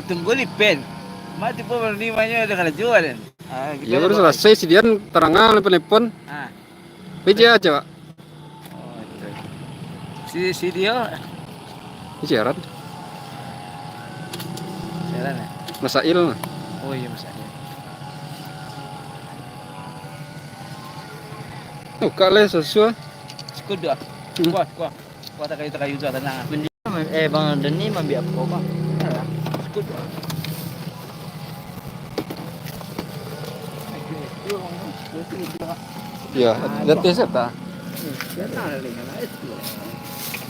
tunggu di pen. Mati po limanya udah kada jual. Ya baru selesai si Dian terangan telepon. PJ aja Pak. Si dia. Siaran. Siaran ya. Masail. Oh iya masail. Kale sesuai. Sekuda. Kuat kayu juga tenang. Bang Deni mambi apa Bang? Sekuda. Ya, dati sa ta. Ya na lingan na itu.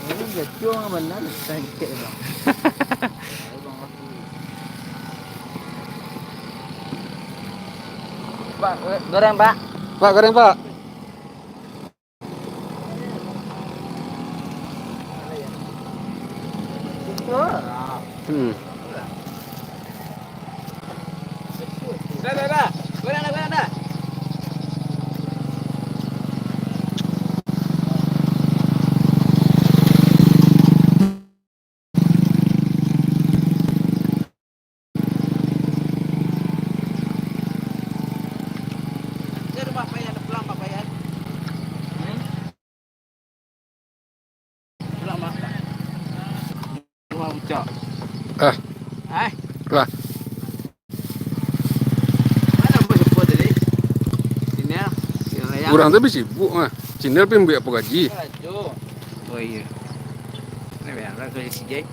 Ini gajo nga benar tangke Bang. Pak, goreng Pak. Pak, goreng Pak. Dah. Goreng dah. Lah. Mana bos buat tadi? Ini ya. Kurang tapi sibuk mah. Channel pun apa gaji. Oh iya. Ini biar lah kerja si Jack.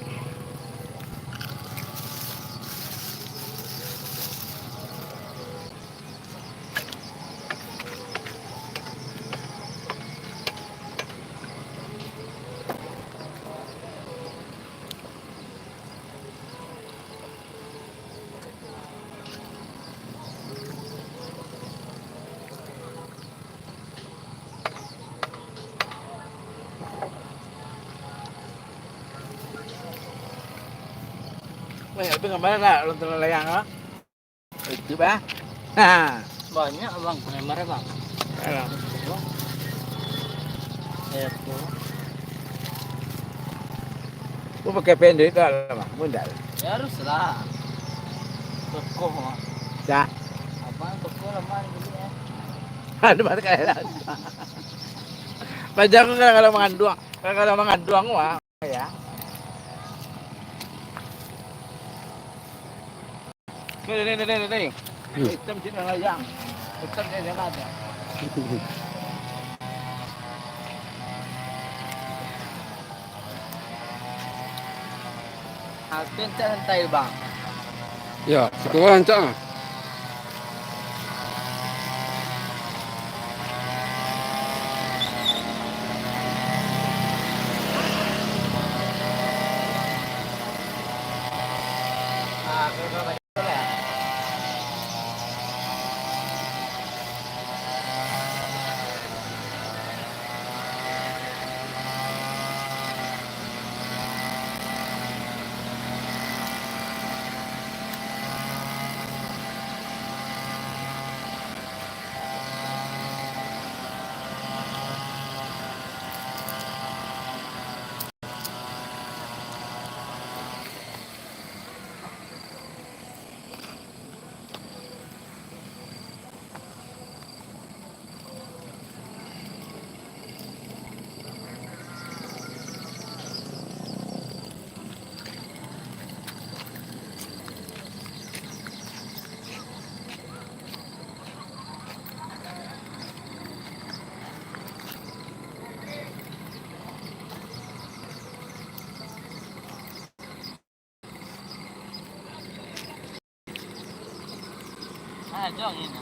Itu gambar lah, lontong layang lah. Itu bah. Banyak Bang, pengemarnya Bang. Itu. Gua pakai pendek kalau mah, bunda. Ya haruslah. Toko mah. Dah. Apaan toko lama gitu ya. Ada banget kayak. Pajak aku kalau makan doang wah ya. Ini. Hitam sini layang. Hitam dia ada. Aku santai Bang. Ya, sekolah cak. Jong ini.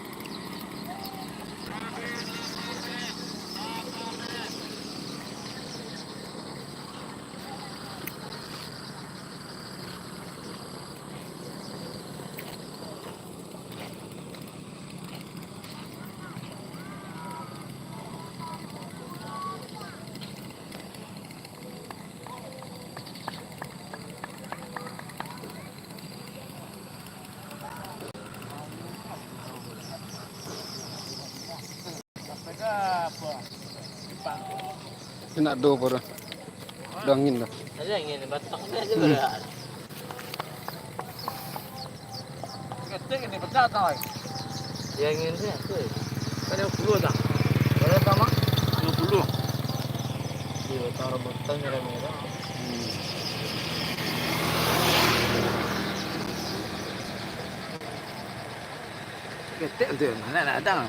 Nak do baru. Dangin dah. Ada yang ini bataknya aja berat. Ketik ini pecah tau. Yang ini sih. Kan 20 dah. Berapa mak? 20. Iya, taruh botol merah-merah. Ketik tu mana nak datang?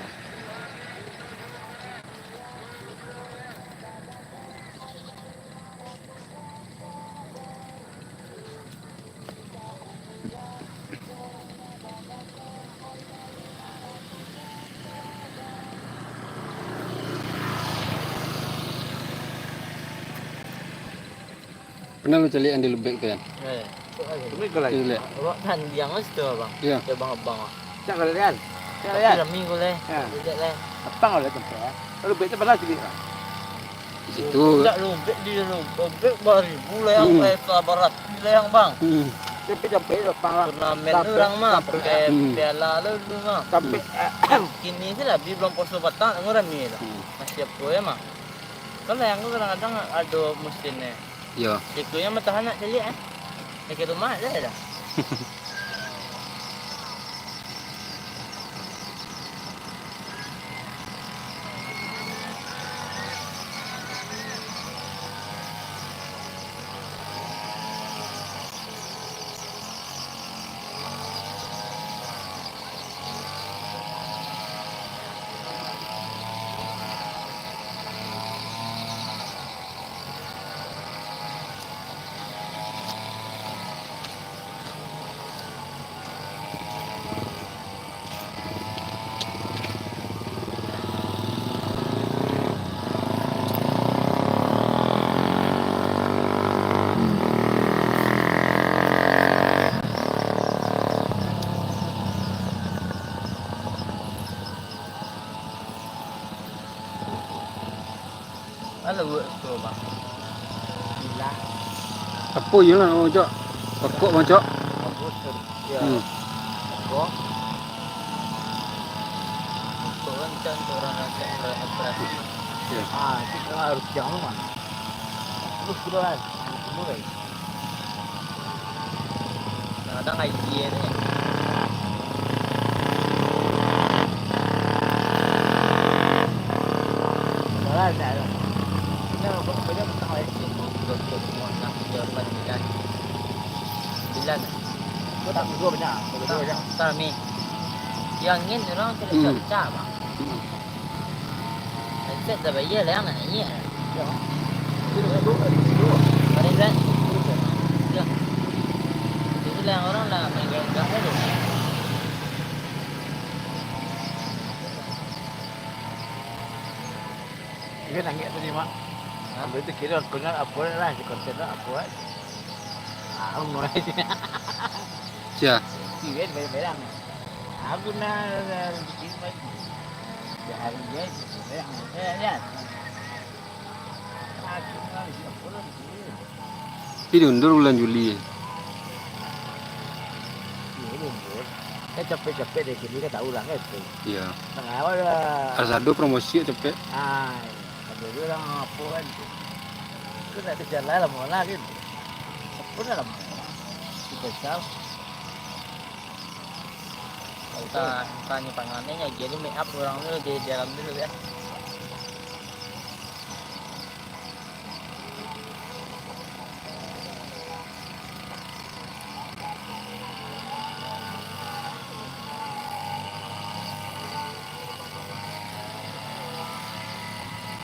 Pernah lu cari yang di Lubek tu kan? Ini kalau Di Lubek. Orang kan yang tu bang. Iya. Dia bang-bang. Tak kalau lihat. Tak lihat. Kami boleh. Tidak leh. Apa boleh tempat? Kalau betul belah sini. Di situ. Tak Lubek di Lubek baru boleh yang barat. Boleh yang bang. Tapi sampai lepas turnamen orang mah pakai piala lu mah. Tapi kini sih lah belum poso batang orang ni lah. Masih apa ya mah. Kalau yang kadang-kadang ada mesinnya. Iya. Sikunya mah tahan nak celik dekat rumah dah. Ada buat tu bang. Gila. Apa je lah macam. Pekok macam. Aku ya. Aku. Aku kan orang yang operasi. Ya. Kita harus jangan mah. Terus keluar. Mulai. Kadang idea ni. Dah dah. Kita banyak tentang idea untuk semua nak jawapan kan. Bilan. Kau tak gua banyak. Kau banyak. Tak ni. Yang ni orang kena cakap mah. Set dah bayar lah nak ni. Ya. Mari kan. Ya. Jadi lah orang lah main gak ada. Dia nangis tadi mak. Ambil tu kira kenal apa lah di konten apa. Mulai sini. Ya. Kira barang. Aku nak bikin lagi. Jangan dia barang. Ya. Aku nak bikin apa lagi. Ini undur bulan Juli. Kan capek-capek deh, jadi kan tahu lah kan tu. Iya. Tengah awal lah. Arsado promosi cepet. Ada orang apa kan tu. Kan ada jalan lah mana kan. Sempurna lah mana. Kita tahu. Kita tanya pangannya, jadi make up orang tu di dalam dulu ya.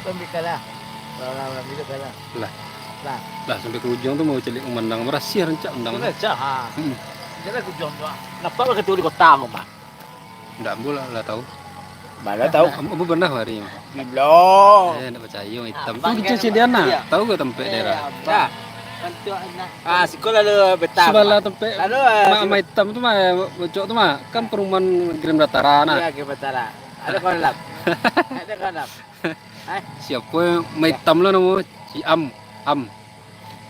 Ambil kalah. Orang itu kalah. Lah sampai ke ujung tu mau celik memandang merasih rancak undang. Cah. Jadi aku jom tu. Kenapa begitu di kota aku mah? Ndak bola lah tahu. Mana tahu? Kamu pernah hari ini? Belum. Ndak percaya yang hitam. Itu kecil sediana. Tahu ke tempat daerah? Dah. Sekolah lu betang. Sebelah tempat. Lalu Mak hitam tu mah bocok tu mah kan perumahan Kirim Dataran. Iya, Kirim Dataran. Ada konlap. Ada konlap. Siapa yang mak hitam lah nama si Am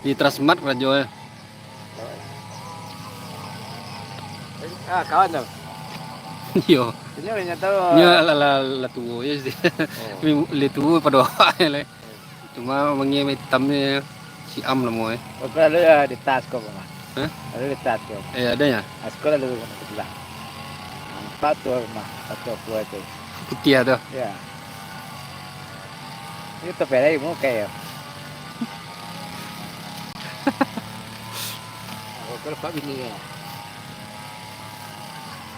di Transmart Rajo. Kawan tu. Yo. Ini banyak tahu. Nya la tuo ya sih. Le tuo pada le. Cuma mengi hitam ni si Am lah mo Sekolah lu di tas kau mah. Hah? Ada di tas kau. Ada ya? Sekolah lu sebelah. Satu rumah, satu tua itu. Putih tuh. Ya. Itu pera mau kayak. Kalau Pak Bini ya.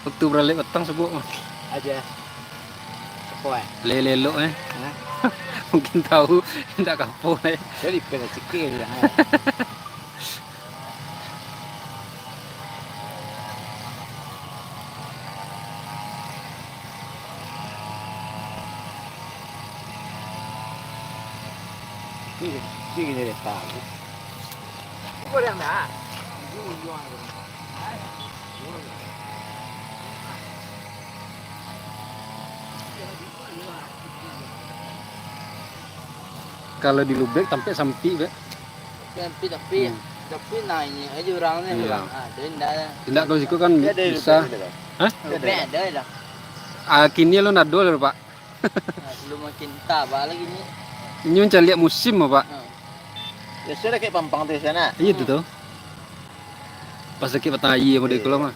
Waktu beralih petang sebut Aja. Apa? lelelo Hah? mungkin tahu tidak kapok Jadi pera sikit lah. Ini dia tahu. Boleh enggak? kalau di Lubek sampai sampi be. Tapi naiknya aja orangnya Iya. bilang, jadi enggak ada. Tidak kalau siku kan bisa. Hah? Beda lah. Kini lo nado lho Pak. Belum makin tabah lagi nih. Ini mencari lihat musim Pak. Ya sudah kayak pampang di sana. Iya itu tuh. Pas lagi petang ayi model kalau mah.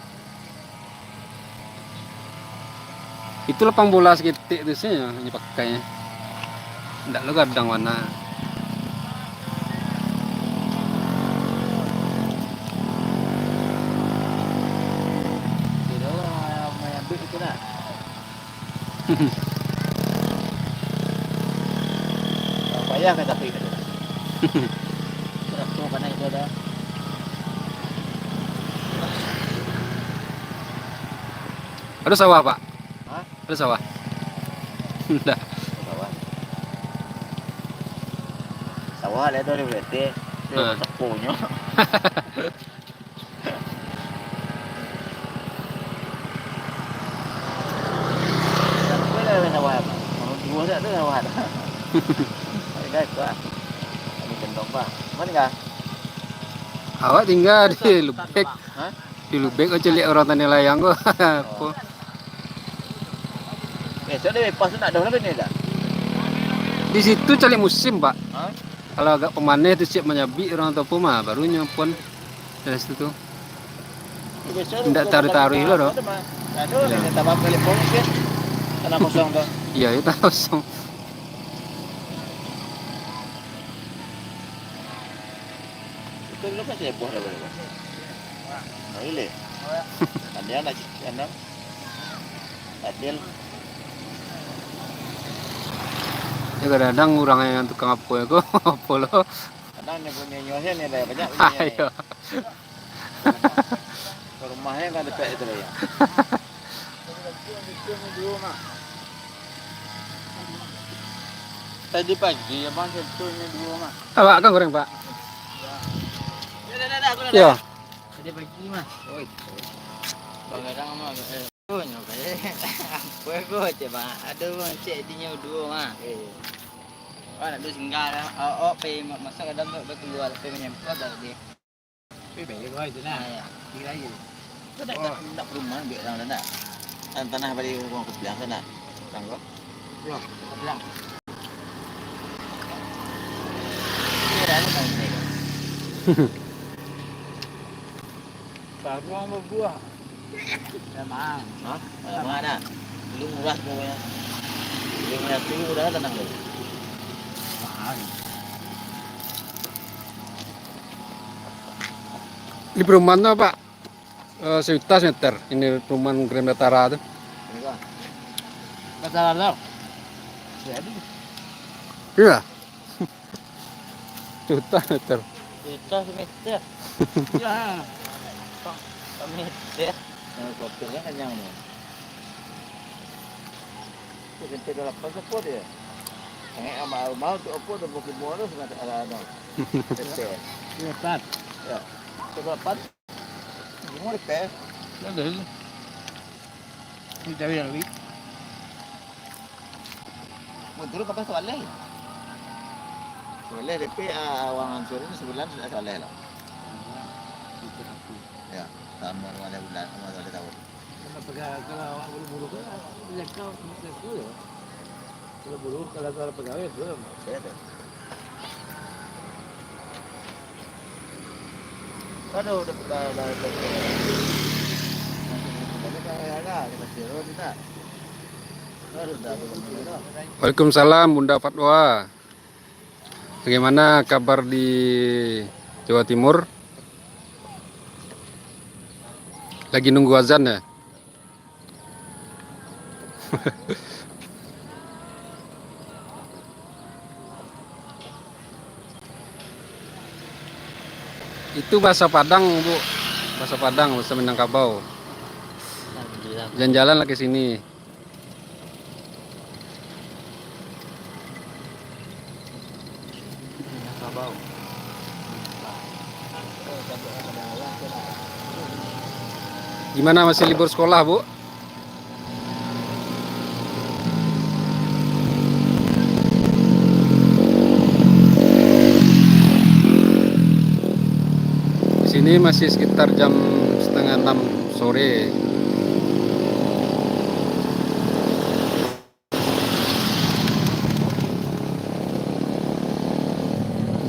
Itu lapang bola seketik itu sih hanya pakainya. Tidak lo kadang warna. Jadi orang main ambil itu nak. Payah kan tapi itu. Sudah karena itu ada. Ada sawah Pak? Hah? Ada sawah? Tidak. Sawah ada dari berarti. Ah. Sepunya. Boleh sawah. Kalau dua tak ada sawah. Guys, Pak. Ini gendong, Pak. Mana enggak? Awak tinggal di Lubek. Hah? Di Lubek aja lihat orang tani layang kok. Apa? So dia pas nak dah berapa ni dah? Di situ cari musim Pak. Hah? Kalau agak pemanah itu siap menyabi orang atau apa mah baru nyampun dari situ. Tidak taruh-taruh itu loh. Aduh, ni tambah telepon ke. Tanah kosong tu. Iya itu kosong. Itu dulu kan saya buah dah boleh. Nah, ini. Ada nak anak. Adil. Ya kadang-kadang orang yang tukang apa ya kok apa lo. Kadang ni punya nyonya ni dah banyak. Ayo. Ke rumahnya kan dekat itu lah ya. Tadi pagi abang sebetulnya di rumah. Pak kan goreng Pak. Dah, aku dah. Iya. Tadi pagi mah. Oi. Bang kadang mah oh nyoba je. Apa aku coba. Ada bang cek dinya dua mah. Oh nak dua singgah dah. Oh pe masa kadang tu keluar pe menyemprot dah dia. Pe baik gua itu nah. Kira lagi. Tu nak rumah ambil orang dah. Tanah balik orang ke belah sana. Tangkap. Ya, belah. Kira ni kan ni. Baru buah. Memang. Hah? Memang ada. Lu murah semuanya. Lu punya tu udah tenang lu. Mahal. Di perumahan tuh Pak sejuta meter. Ini perumahan Grand Batara tuh. Enggak. Kata lah. Jadi Iya. Juta meter. itu semester. Ya. Semester. Nah, kopinya kenyang ni. Kita tidak lepas apa dia. Yang mau tu apa tu bukan bonus macam ada. Semester. Lepas. Ya. Terdapat. Semua lepas. Ada. Ini cari yang lebih. Dulu kapan soalnya? Soalnya DP awang ansur ini sebulan sudah soalnya lah. Ya, sama mana bulan sama soalnya tahun. Kalau awak buru-buru kan banyak kau ya. Kalau buru kalau pegawai belum. Saya ada. Aduh, udah. Tapi Waalaikumsalam Bunda Fatwa. Bagaimana kabar di Jawa Timur? Lagi nunggu azan ya? Itu bahasa Padang, Bu. Bahasa Padang, bahasa Minangkabau. Jalan-jalan lagi sini. Gimana, masih libur sekolah, Bu? Di sini masih sekitar jam setengah 6 sore.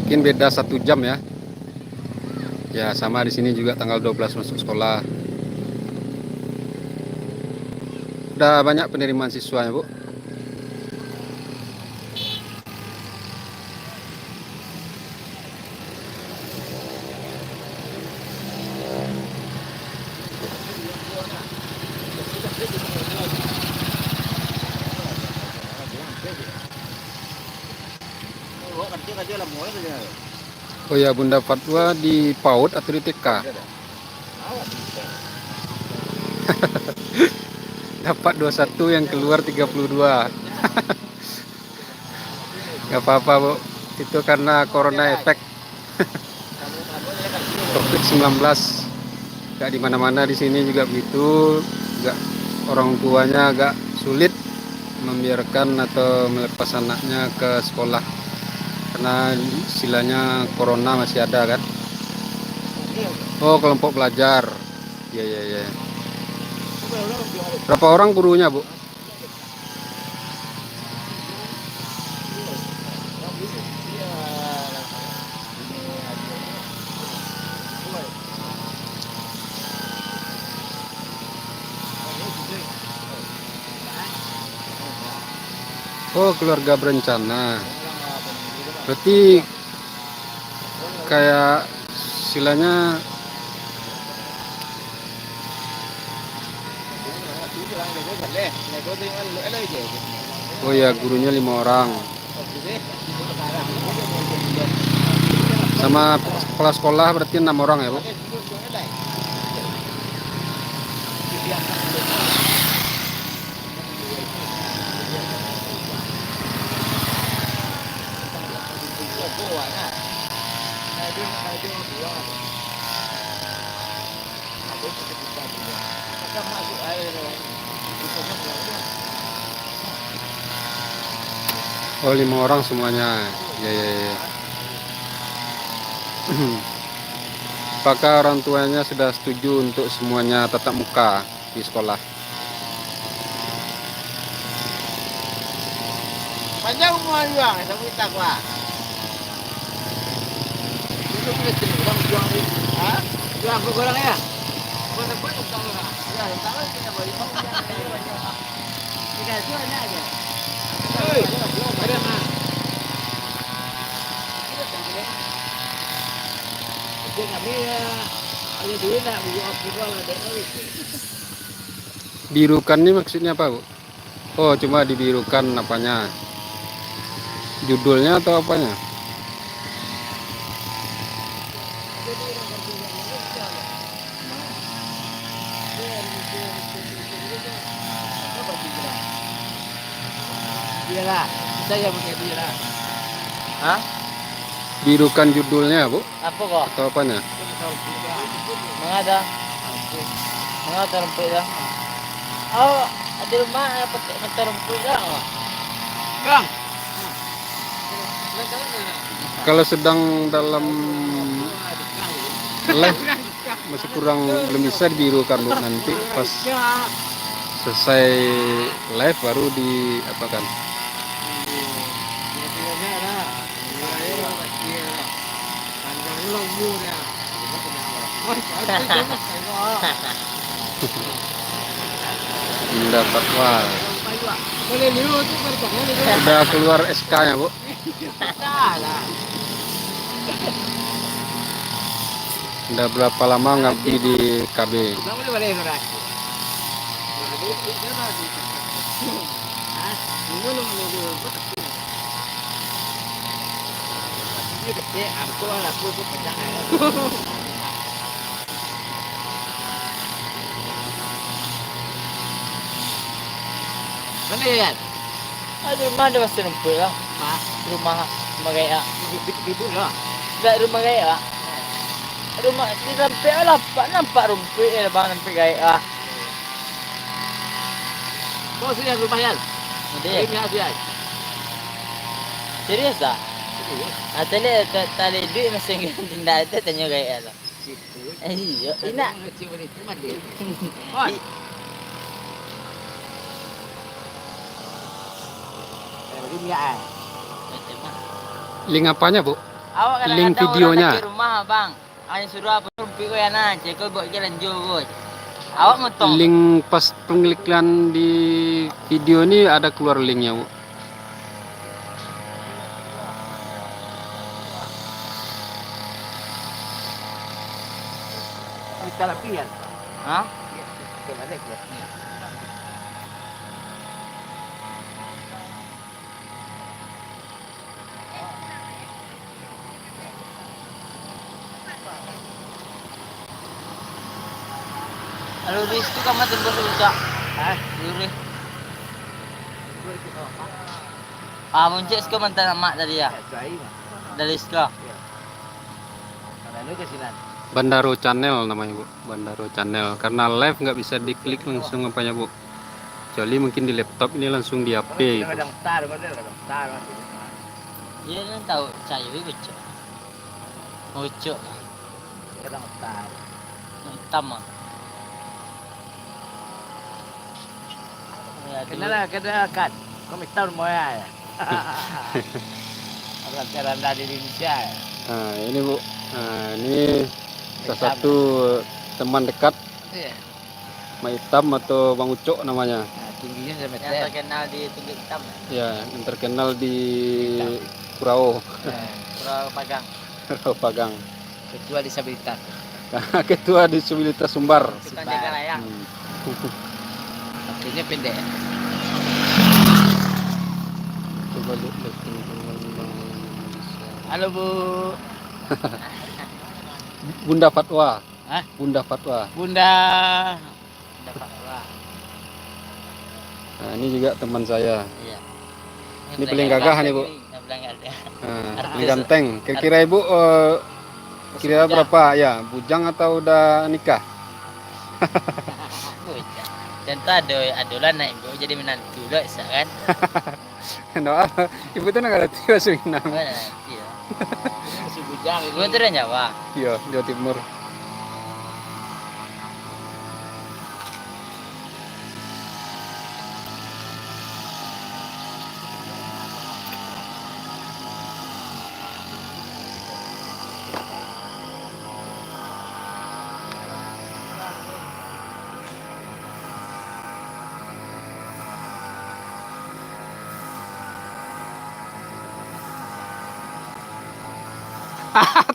Mungkin beda 1 jam ya. Ya, sama di sini juga tanggal 12 masuk sekolah. Udah banyak penerimaan siswanya, Bu. Oh ya, Bunda Fatwa di PAUD atau di TK? Dapat 21, yang keluar 32. Gak apa-apa, Bu. Itu karena corona efek. COVID-19. Gak di mana-mana, di sini juga begitu. Gak, orang tuanya agak sulit membiarkan atau melepas anaknya ke sekolah karena istilahnya corona masih ada kan. Oh, kelompok belajar. Iya. Berapa orang gurunya, Bu? Oh, keluarga berencana. Berarti kayak istilahnya oh ya, gurunya 5 orang. Sama kepala sekolah berarti 6 orang ya, Bu? Oh, 5 orang semuanya. Ya. Apakah orang tuanya sudah setuju untuk semuanya tatap muka di sekolah? Panjang umur juang, saya minta gua. Itu kita juang ni. Ah? Juang ke orang ya? Kau dapat utang lah. Ya, utang kita beri. Kita jual aja. Hei, ada mah. Dia kami ada duit nak beli apa lah dek. Birukan ini maksudnya apa, Bu? Oh, cuma dibirukan apanya? Judulnya atau apanya? Iyalah, kita yang pakai dia lah. Hah? Birukan judulnya, Bu? Apa kok? Atau apanya? Mengada. Mengada rumput dah. Oh, ada rumah petik mata rumput dah. Kang. Kalau sedang dalam live masih kurang, belum bisa dibirukan, Bu. Nanti pas selesai live baru diapakan. Bunda Fatwa. Boleh dulu tuh bertemu dulu. Udah keluar SK-nya, Bu. Salah. Udah berapa lama ngabdi di KB? Kamu boleh balik surat. Mana ya? Ada rumah ada masih rumput lah. Rumah gaya. Ibu lah. Tak rumah gaya. Rumah di sampai lah nampak rumput ya bang sampai gaya. Kau sudah lumayan. Dia Ini habis. serius tak? Tali duit masih tidak ada tanya gaya lah. Iya, ina. Link apanya, Bu? Awak kadang-kadang Link videonya. orang kaki rumah bang. Hanya suruh apa rumpi kau yang nak, kau buat jalan jauh. Awak motong. Link pas pengiklan di video ini ada keluar linknya, Bu. Kita lapian. Hah? Balik. Luris tu kamu tembus ucap. Luris. Muncul sekarang mantan mak tadi ya. Dari sekarang. Bandaro Channel namanya, Bu. Bandaro Channel. Karena live nggak bisa diklik langsung apanya, Bu. Kecuali mungkin di laptop ini langsung di HP gitu. Dia kan tahu saya ucap. Ucap. Hitam ah. Kenal kan. Kami tahu moya ya. Orang kerana di Indonesia. Nah, ini, Bu. Nah, ini salah satu teman dekat Mak Hitam atau Bang Ucok namanya. Tingginya sampai Yang terkenal di tinggi hitam. Ya, yang terkenal di Kurau, Kurang pagang. Kurau Pagang. Ketua disabilitas. Ketua Disabilitas Sumbar. Kita jaga layang. Artinya pendek. Coba lihat teman-teman. Halo Bu. Bunda Fatwa. Hah? Bunda Fatwa. Bunda. Dapat lah. Nah, ini juga teman saya. Iya. Ini paling gagah nih, Bu. Nah, paling ganteng. Kira-kira Ibu kira berapa ya? Bujang atau udah nikah? Contoh adolan naik ibu jadi menantu lo kan? Nah, Ibu tuh nggak ada tiga Surinam. Iya. Si bujang ini. Gue tuh udah Jawa. Iya, Jawa Timur.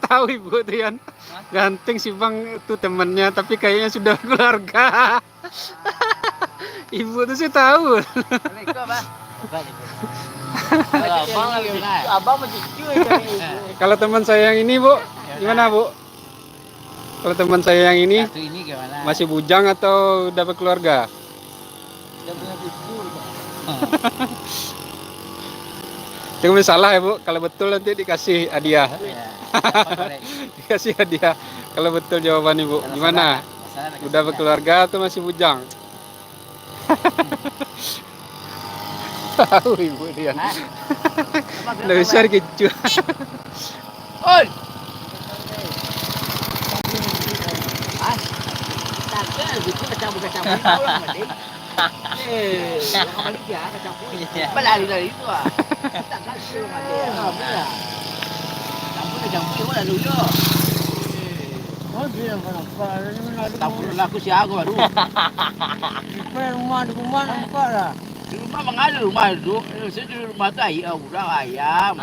Tahu Ibu tuh Yan. Ganteng si Bang itu temennya, tapi kayaknya sudah keluarga. Ibu tuh sih tahu. Abang masih cuy kali ibu. Kalau teman saya yang ini, Bu, gimana, Bu? Kalau teman saya yang ini Satu ini gimana? masih bujang atau udah berkeluarga? Udah punya cucu. Jangan boleh salah ya, Bu. Kalau betul nanti dikasih hadiah. Ya. Dikasih hadiah. Kalau betul jawaban Ibu. Gimana? Udah berkeluarga atau masih bujang? Tahu Ibu dia. Udah besar gitu. Oi. Tak gitu kacang-kacang orang mati. Kali dia kacang kuning. Belari dari itu ah. Tak kasih mati. Alhamdulillah. Kamu kacang kuning mana dulu? Oh, dia yang nampak. Tak perlu laku si aku baru. Rumah di rumah nampak lah. Di rumah mengada rumah itu. Saya di rumah tu udang ayam.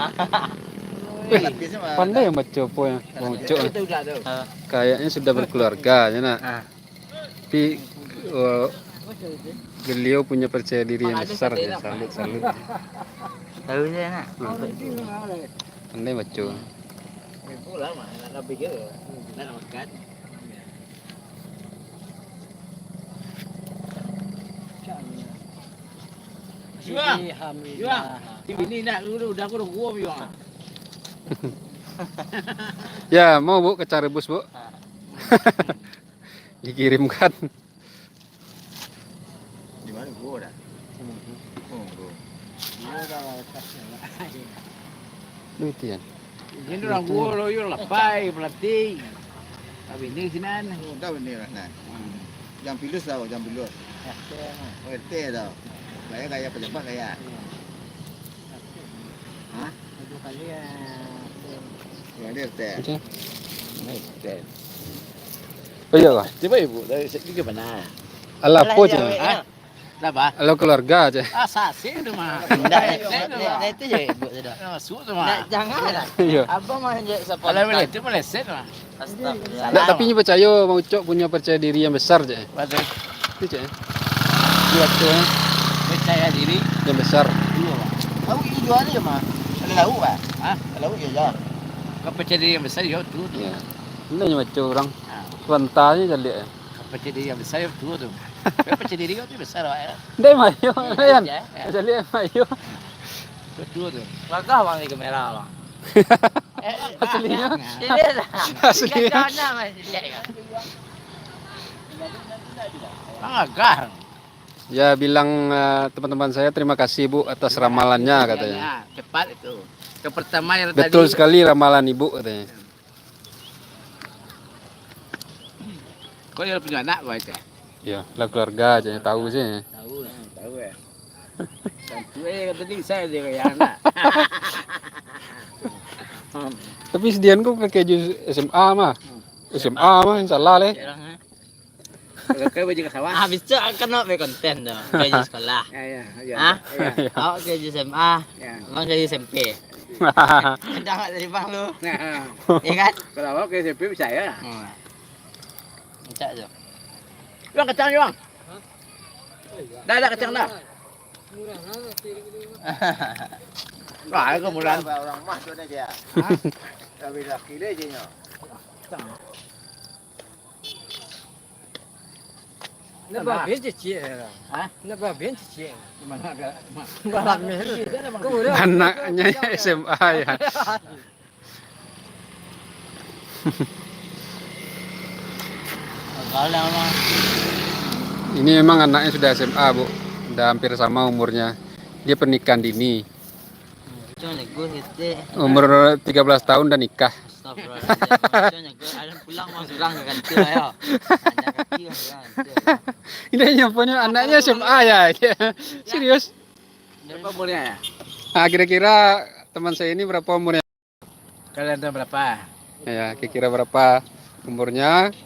Pandai yang macam apa ya, Bang Ucok. Itu dah tu. Kayaknya sudah berkeluarga, ya nak. Tapi beliau punya percaya diri yang besar ya, salut. Tahu je nak. Pandai macam. Pulang mah nak pikir. Nak makan. Juang. Ini nak udah aku dah gua juang. Ya, mau Bu kecap rebus, Bu? Dikirimkan. Di mana gua dah? Duh, itu ya. Ini orang gua lo yo lapai pelatih. Tapi ini sinan. Tahu ni lah nah. Jam pilus tahu, jam pilus. RT tahu. Kayak pejabat kayak. Hah? Ya dia RT. Macam. Oh iya lah. Coba ibu dari segi mana? Alah apa je? Apa? Alah keluarga aja. Asasi tu mah. Dah itu je ibu tu dah. Masuk tu Nak mah. janganlah. Iya. Abang mah je siapa. Kalau boleh itu meleset mah. Astagfirullah. Nggak, tapi ini percaya Bang Ucok punya percaya diri yang besar je. Betul. Itu je. Dia Ucok Percaya diri. yang besar. Tahu jual dia mah. Ada lauk ah. Hah? Lauk je jual. Kau percaya diri yang besar yo tu. Ya. Ini macam orang Ah. Fantanya jadi. Kau percaya diri yang besar yo tu tu. Kau percaya diri kau tu besar awak. Dai mayo, kan? Jadi mayo. Betul tu. Langkah bang di kamera bang. Aslinya. Ini lah. Aslinya. Jangan masih lihat kan. Agak. Ya bilang teman-teman saya terima kasih Bu atas ramalannya katanya. Cepat itu. Yang pertama yang Betul tadi. sekali ramalan Ibu katanya. Kau yang punya anak kau itu. Ya, lah keluarga aja yang tahu sih. Tahu ya. Dan tu tadi saya dia kayak anak. Tapi sedian kok pakai jus SMA mah. SMA mah salah leh. Kau baju ke sawah. Habis tu akan nak buat konten tu. Kerja sekolah. Ya. Hah? Awak kerja SMA. Ya. Abang kerja SMP. Dah tak dari bang lu. Nah, Ya kan? kalau awak ke SMP percaya. Macam tu. Juang kacang juang. Dah kacang dah. Wah, aku murah. Orang mah tu dia. Tapi laki dia je nya. Nampak bien cicit lah. Hah? Nampak bien cicit. Mana agak. Balak merah. Anaknya SMA ya. Kalau mah. Ini memang anaknya sudah SMA Bu. Udah hampir sama umurnya. Dia pernikahan dini. Cuma nego itu. Umur 13 tahun dan nikah. Astagfirullahaladzim. Cuma nego. Alam pulang mau surang ke kantor ya. Ada kaki mau surang kantor. Ini nyampunya anaknya SMA ya. Serius? Berapa umurnya ya? Nah, kira-kira teman saya ini berapa umurnya? Kalian tahu berapa? Ya, kira-kira berapa umurnya?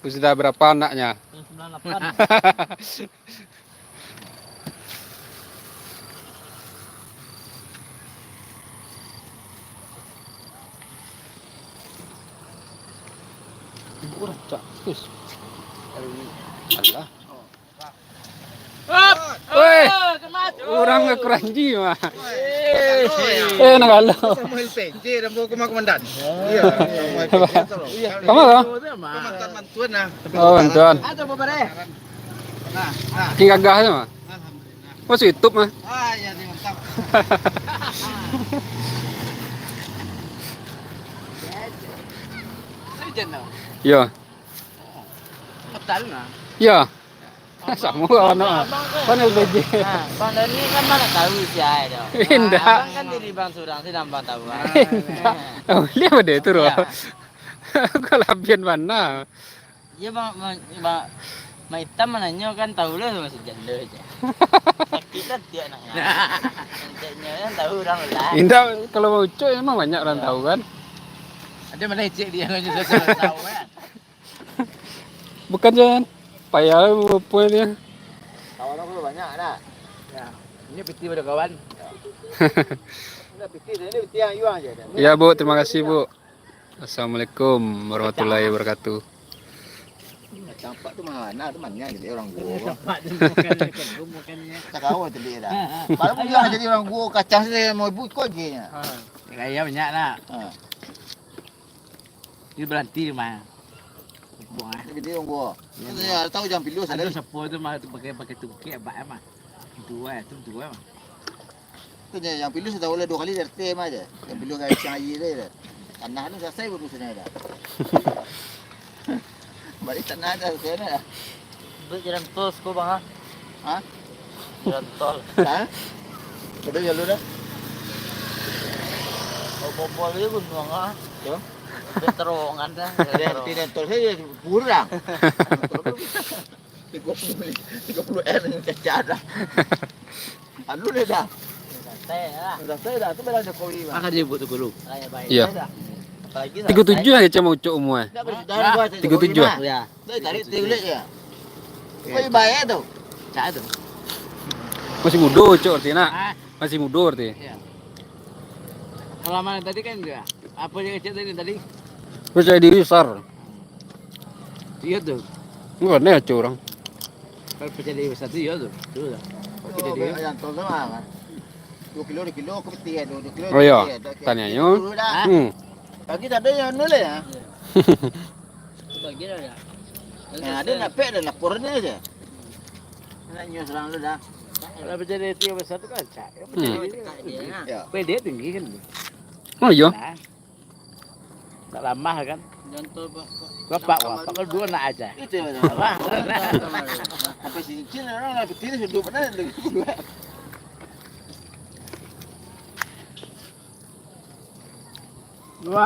Sudah berapa anaknya? 98. Allah. Woi, orang ke Keranji mah. Nak kalau. Samuel PJ dan bawa komandan. Iya, Samuel PJ tolong. Kamu apa? Komandan bantuan nah. Oh, bantuan. Ada apa deh? Nah. King gagah mah. Alhamdulillah. Masuk YouTube mah. Ya dia mantap. Sejen tau. Yo. Betul nah. Yo. Sama anak. Panel BJ. Nah, bang Dani kan mana tahu siapa dia. Indah. Abang kan diri bang surang sih nampak tahu. Oh, lihat apa deh itu roh. Ya. Kelabian mana? Ya bang hitam mananya kan tahu lah masih janda aja. Kita dia anaknya. Jandanya kan tahu orang lah. Indah kalau mau cuy emang banyak orang tahu kan. Ada mana cek dia nggak juga tahu kan? Bukan jangan. Payah apa dia. Kawan aku banyak dah. Ya. Ini peti pada kawan. Ini piti yang yuang aja dah. Ya Bu, terima kasih Bu. Assalamualaikum warahmatullahi wabarakatuh. Campak tu mana tu mana jadi orang gua. Tempat tu bukannya. Tak kawan tu dia dah. Kalau pun yuang jadi orang gua kacang saya mau ibu ikut je nya. Kaya banyak lah. Ha. Dia berhenti mah. Buang ah. Tapi dia orang gua. Saya tahu jam pilus ada. Ada siapa tu mah pakai tungkek abak mah. Dua mah. Tu yang pilus dah boleh 2 kali RT mah aja. Yang pilus kayak siang air dia. Tanah ni selesai urusannya dah. Balik tanah dah sana dah. Itu jalan tol ko bang ha. Ha? Jalan tol. Ha? Betul ya lu dah. Bobol dia pun bang ha. Yo. Dia terowongan dah. Tidak tol saya kurang. 30 yang cacat dah. Alu dia dah. Teh lah. Dah saya dah tu belah Jokowi mah. Makan dia buat tu dulu. Raya baik. Iya. Apalagi 37 aja cuma ucuk umur. Dah berjalan gua 37. Ya. Dah tarik tiulik ya. Kau baik tu. Cak tu. Masih muda ucuk artinya. Ah, Masih muda arti. ya. Halaman tadi kan dia. Apa yang kecil tadi? Percaya diri besar. Iya tu. Enggak nih ucuk orang. Kalau percaya diri satu iya tu. Tu dah. Percaya Oh, diri. yang tol sama kan. 2 kilo aku peti ya 2 kilo. Oh iya, tanyanya. Ah. Pagi tak ada yang nulis ya. Bagi dah ya. Yang ada nak pek dan lapor dia aja. Nak nyus orang lu dah. Kalau percaya diri tiga besar tu kan cak. Percaya diri. Ya. Pede tinggi kan. Oh iya. Nah. Tak lama kan. Jalan tol Bapak kalau dua nak aja. Itu ya. Apa? Sampai sini orang nak peti sudah benar.